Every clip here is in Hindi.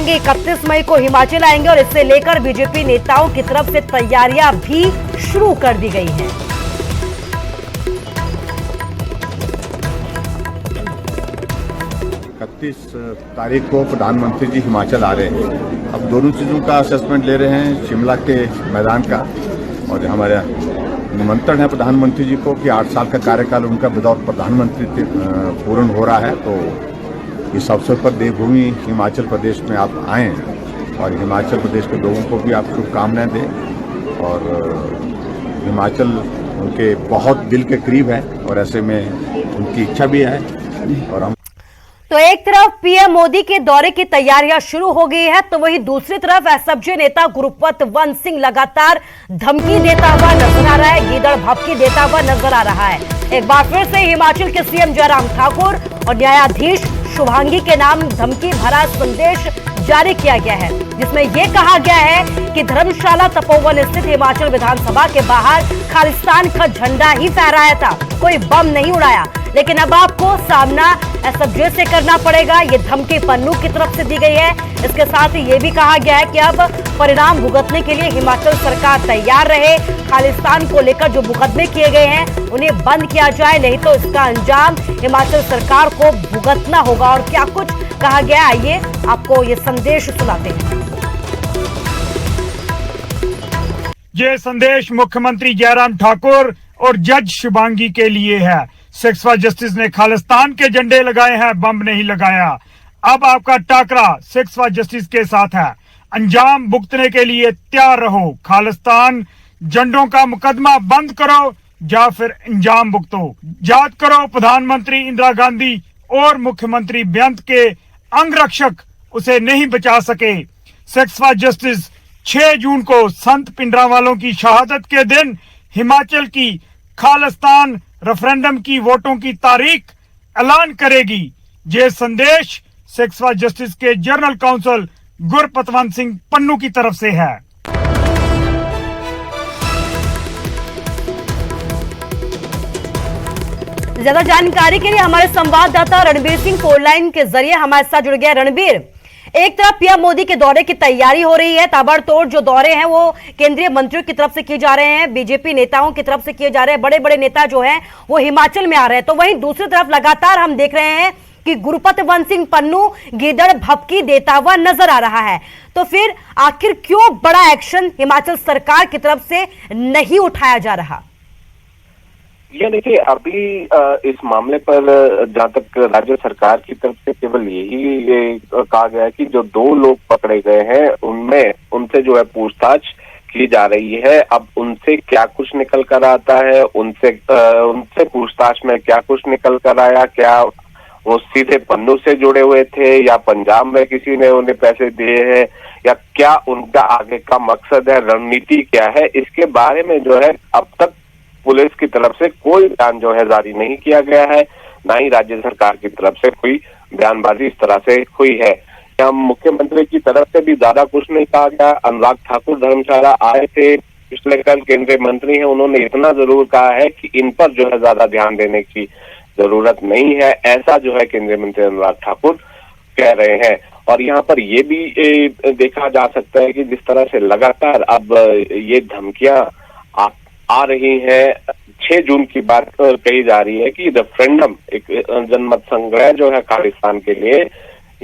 आएंगे, 31 मई को हिमाचल आएंगे और इससे लेकर बीजेपी नेताओं की तरफ से तैयारियां भी शुरू कर दी गई हैं। 31 तारीख को प्रधानमंत्री जी हिमाचल आ रहे हैं। अब दोनों चीज़ों का असेसमेंट ले रहे हैं, शिमला के मैदान का, और हमारा निमंत्रण है प्रधानमंत्री जी को कि 8 साल का कार्यकाल उनका बतौर प्रधानमंत्री पूर्ण हो रहा है। तो इस अवसर पर देवभूमि हिमाचल प्रदेश में आप आएँ और हिमाचल प्रदेश के लोगों को भी आप शुभकामनाएं दें। और हिमाचल उनके बहुत दिल के करीब है और ऐसे में उनकी इच्छा भी है। और हम तो एक तरफ पीएम मोदी के दौरे की तैयारियां शुरू हो गई है, तो वहीं दूसरी तरफ एसएफजे नेता गुरपतवंत सिंह लगातार धमकी देता हुआ नजर आ रहा है, गीदड़ भभकी देता हुआ नजर आ रहा है। एक बार फिर से हिमाचल के सीएम जयराम ठाकुर और न्यायाधीश शुभांगी के नाम धमकी भरा संदेश जारी किया गया है, जिसमें यह कहा गया है कि धर्मशाला तपोवन स्थित हिमाचल विधानसभा के बाहर खालिस्तान का झंडा ही फहराया था, कोई बम नहीं उड़ाया। लेकिन अब आपको सामना एसएफजे से करना पड़ेगा, ये धमकी पन्नू की तरफ से दी गई है। इसके साथ ही ये भी कहा गया है कि अब परिणाम भुगतने के लिए हिमाचल सरकार तैयार रहे। खालिस्तान को लेकर जो मुकदमे किए गए हैं उन्हें बंद किया जाए, नहीं तो इसका अंजाम हिमाचल सरकार को भुगतना होगा। और क्या कुछ कहा गया, आइए आपको ये संदेश सुनाते हैं। ये संदेश मुख्यमंत्री जयराम ठाकुर और जज शुभांगी के लिए है। सेक्स फॉर जस्टिस ने खालिस्तान के झंडे लगाए हैं, बम नहीं लगाया। अब आपका टाकरा सेक्स फॉर जस्टिस के साथ है, अंजाम भुगतने के लिए तैयार रहो। खालिस्तान झंडों का मुकदमा बंद करो या फिर अंजाम भुगतो। याद करो प्रधानमंत्री इंदिरा गांधी और मुख्यमंत्री बेअंत के अंगरक्षक उसे नहीं बचा सके। सेक्स फॉर जस्टिस 6 जून को संत पिंडरावालों की शहादत के दिन हिमाचल की खालिस्तान रेफरेंडम की वोटों की तारीख ऐलान करेगी। ये संदेश सेक्स फॉर जस्टिस के जनरल काउंसिल गुरपतवंत सिंह पन्नू की तरफ से है। ज्यादा जानकारी के लिए हमारे संवाददाता रणबीर सिंह फोन लाइन के जरिए हमारे साथ जुड़ गया। रणबीर, एक तरफ पीएम मोदी के दौरे की तैयारी हो रही है, ताबड़तोड़ जो दौरे हैं वो केंद्रीय मंत्रियों की तरफ से किए जा रहे हैं, बीजेपी नेताओं की तरफ से किए जा रहे हैं, बड़े बड़े नेता जो हैं वो हिमाचल में आ रहे हैं। तो वहीं दूसरी तरफ लगातार हम देख रहे हैं कि गुरपतवंत सिंह पन्नू गीदड़ भभकी देता हुआ नजर आ रहा है। तो फिर आखिर क्यों बड़ा एक्शन हिमाचल सरकार की तरफ से नहीं उठाया जा रहा? ये देखिए, अभी इस मामले पर जहाँ तक राज्य सरकार की तरफ से केवल ये कहा गया है कि जो 2 लोग पकड़े गए हैं उनमें उनसे जो है पूछताछ की जा रही है। अब उनसे क्या कुछ निकल कर आता है, उनसे पूछताछ में क्या कुछ निकल कर आया, क्या वो सीधे पन्नू से जुड़े हुए थे या पंजाब में किसी ने उन्हें पैसे दिए हैं, या क्या उनका आगे का मकसद है, रणनीति क्या है, इसके बारे में जो है अब तक पुलिस की तरफ से कोई बयान जो है जारी नहीं किया गया है, ना ही राज्य सरकार की तरफ से कोई बयानबाजी इस तरह से हुई है। यहाँ मुख्यमंत्री की तरफ से भी ज्यादा कुछ नहीं कहा गया। अनुराग ठाकुर धर्मशाला आए थे, पिछले कल केंद्रीय मंत्री हैं, उन्होंने इतना जरूर कहा है कि इन पर जो है ज्यादा ध्यान देने की जरूरत नहीं है, ऐसा जो है केंद्रीय मंत्री अनुराग ठाकुर कह रहे हैं। और यहाँ पर ये भी देखा जा सकता है कि जिस तरह से लगातार अब ये धमकियां आ रही है, 6 जून की बात कही जा रही है कि रेफरेंडम, एक जनमत संग्रह जो है खालिस्तान के लिए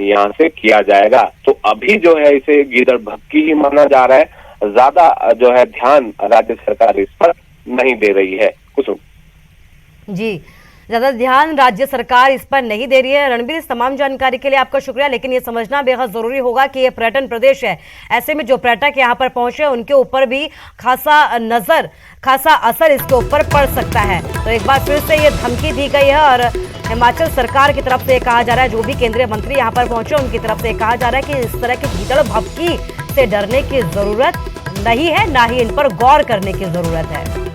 यहाँ से किया जाएगा। तो अभी जो है इसे गीदड़ भभकी ही माना जा रहा है, ज्यादा जो है ध्यान राज्य सरकार इस पर नहीं दे रही है। कुसुम जी, ज्यादा ध्यान राज्य सरकार इस पर नहीं दे रही है। रणबीर, इस तमाम जानकारी के लिए आपका शुक्रिया, लेकिन ये समझना बेहद जरूरी होगा कि ये पर्यटन प्रदेश है, ऐसे में जो पर्यटक यहाँ पर पहुंचे उनके ऊपर भी खासा असर इसके ऊपर पड़ सकता है। तो एक बार फिर से ये धमकी दी गई है और हिमाचल सरकार की तरफ से कहा जा रहा है, जो भी केंद्रीय मंत्री यहाँ पर पहुंचे उनकी तरफ से कहा जा रहा है कि इस तरह की गीदड़ भभकी से डरने की जरूरत नहीं है, ना ही इन पर गौर करने की जरूरत है।